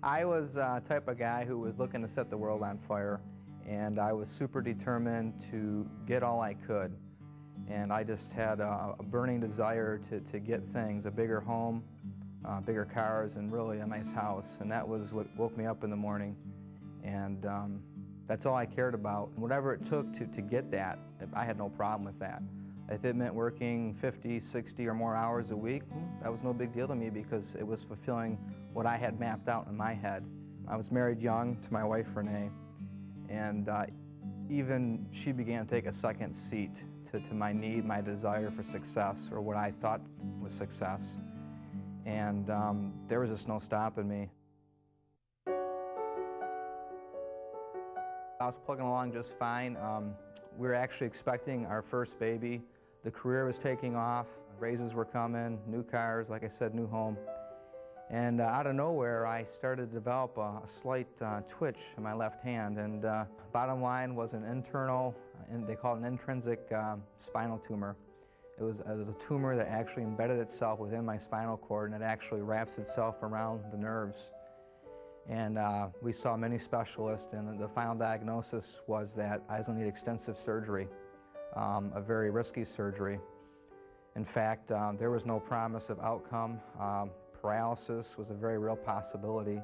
I was the type of guy who was looking to set the world on fire, and I was super determined to get all I could. And I just had a burning desire to get things, a bigger home, bigger cars, and really a nice house. And that was what woke me up in the morning. And that's all I cared about. Whatever it took to get that, I had no problem with that. If it meant working 50, 60 or more hours a week, that was no big deal to me because it was fulfilling what I had mapped out in my head. I was married young to my wife, Renee, and even she began to take a second seat to my need, my desire for success, or what I thought was success. And there was just no stopping me. I was plugging along just fine. We were actually expecting our first baby. The career was taking off, raises were coming, new cars, like I said, new home. And out of nowhere, I started to develop a slight twitch in my left hand. And bottom line was an internal, and they call it an intrinsic spinal tumor. It was a tumor that actually embedded itself within my spinal cord, and it actually wraps itself around the nerves. And we saw many specialists, and the final diagnosis was that I was going to need extensive surgery, a very risky surgery. In fact, there was no promise of outcome. Paralysis was a very real possibility.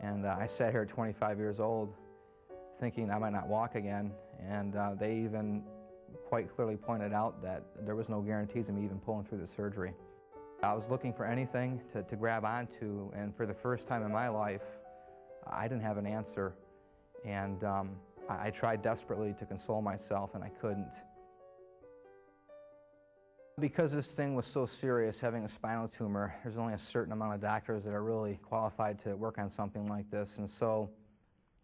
And I sat here at 25 years old thinking I might not walk again, and they even quite clearly pointed out that there was no guarantees of me even pulling through the surgery. I was looking for anything to grab onto, and for the first time in my life, I didn't have an answer. And I tried desperately to console myself, and I couldn't. Because this thing was so serious, having a spinal tumor, there's only a certain amount of doctors that are really qualified to work on something like this. And so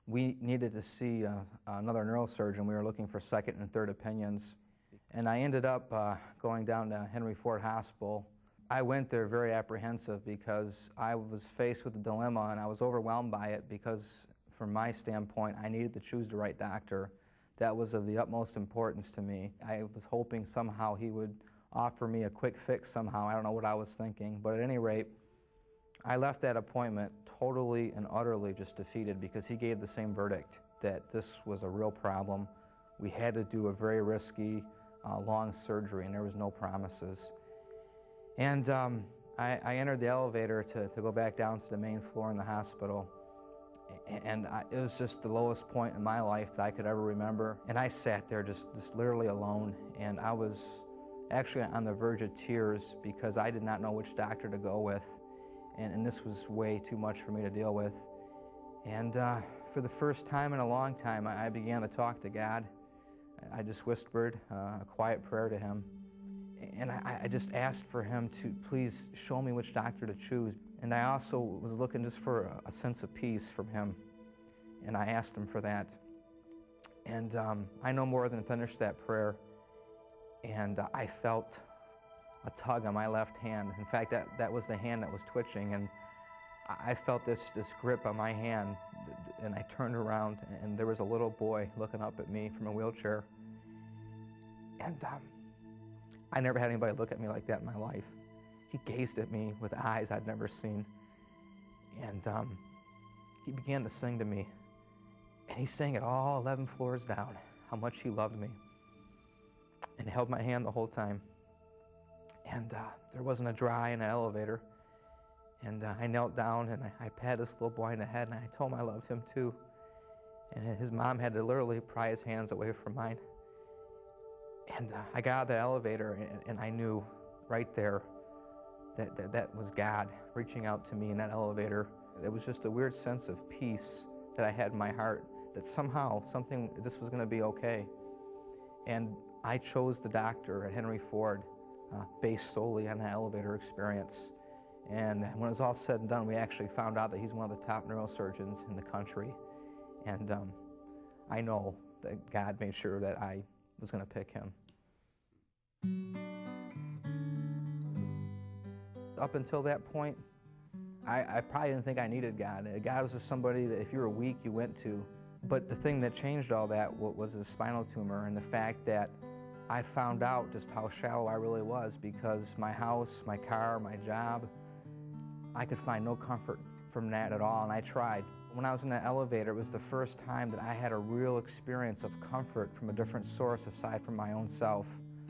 we needed to see another neurosurgeon. We were looking for second and third opinions. And I ended up going down to Henry Ford Hospital. I went there very apprehensive because I was faced with a dilemma, and I was overwhelmed by it because, from my standpoint, I needed to choose the right doctor. That was of the utmost importance to me. I was hoping somehow he would offer me a quick fix somehow. I don't know what I was thinking, but at any rate, I left that appointment totally and utterly just defeated because he gave the same verdict, that this was a real problem. We had to do a very risky, long surgery, and there was no promises. And I entered the elevator to go back down to the main floor in the hospital, and it was just the lowest point in my life that I could ever remember. And I sat there just literally alone, and I was actually on the verge of tears because I did not know which doctor to go with, and this was way too much for me to deal with. And for the first time in a long time, I began to talk to God. I just whispered a quiet prayer to him. And I just asked for him to please show me which doctor to choose. And I also was looking just for a sense of peace from him. And I asked him for that. And I no more than finished that prayer. And I felt a tug on my left hand. In fact, that was the hand that was twitching. And I felt this grip on my hand. And I turned around, and there was a little boy looking up at me from a wheelchair. And I never had anybody look at me like that in my life. He gazed at me with eyes I'd never seen. And he began to sing to me. And he sang it all 11 floors down, how much he loved me. And held my hand the whole time. And there wasn't a dry in the elevator. And I knelt down and I patted this little boy in the head, and I told him I loved him too. And his mom had to literally pry his hands away from mine. And I got out of the elevator, and I knew right there that was God reaching out to me in that elevator. It was just a weird sense of peace that I had in my heart, that somehow this was going to be okay. And I chose the doctor at Henry Ford based solely on the elevator experience. And when it was all said and done, we actually found out that he's one of the top neurosurgeons in the country. And I know that God made sure that I was going to pick him. Up until that point, I probably didn't think I needed God. God was just somebody that if you were weak, you went to. But the thing that changed all that was the spinal tumor, and the fact that I found out just how shallow I really was, because my house, my car, my job, I could find no comfort from that at all, and I tried. When I was in the elevator, it was the first time that I had a real experience of comfort from a different source aside from my own self.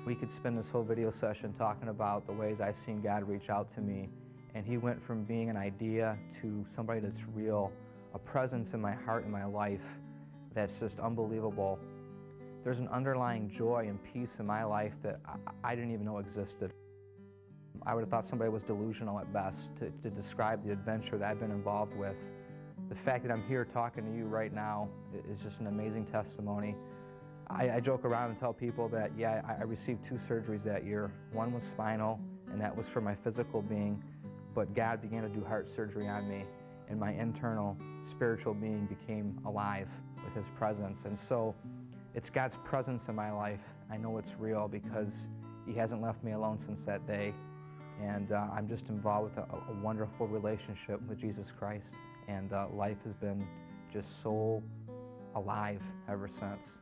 We could spend this whole video session talking about the ways I've seen God reach out to me, and He went from being an idea to somebody that's real, a presence in my heart and my life that's just unbelievable. There's an underlying joy and peace in my life that I didn't even know existed. I would have thought somebody was delusional at best to describe the adventure that I've been involved with. The fact that I'm here talking to you right now is just an amazing testimony. I joke around and tell people that, yeah, I received 2 surgeries that year. One was spinal, and that was for my physical being, but God began to do heart surgery on me, and my internal spiritual being became alive with His presence. And so it's God's presence in my life. I know it's real because He hasn't left me alone since that day. And I'm just involved with a wonderful relationship with Jesus Christ. And life has been just so alive ever since.